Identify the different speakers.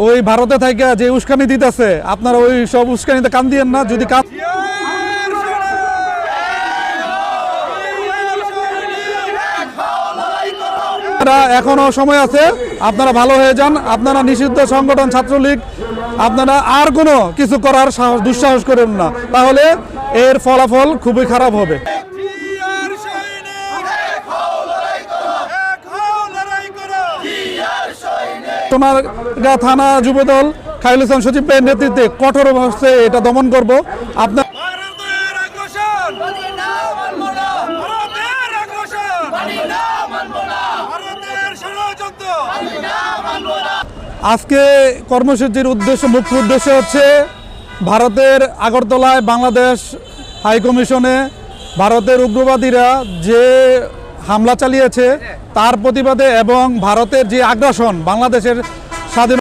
Speaker 1: ওই ভারতে থেকে যে উস্কানি দিতেছে আপনারা ওই সব উস্কানিতে কান দিয়েন না। যদি কান এখনো সময় আছে, আপনারা ভালো হয়ে যান। আপনারা নিষিদ্ধ সংগঠন ছাত্রলীগ, আপনারা আর কোনো কিছু করার দুঃসাহস করেন না, তাহলে এর ফলাফল খুবই খারাপ হবে। সোনারগাঁ থানা যুবদল খায়রুল ইসলাম সচিব ভাইয়ের নেতৃত্বে কঠোর হচ্ছে এটা দমন করব। আপনার আজকে কর্মসূচির মুখ্য উদ্দেশ্য হচ্ছে ভারতের আগরতলায় বাংলাদেশ হাইকমিশনে ভারতের উগ্রবাদীরা যে হামলা চালিয়েছে তার প্রতিবাদে এবং ভারতের যে আগ্রাসন বাংলাদেশের স্বাধীন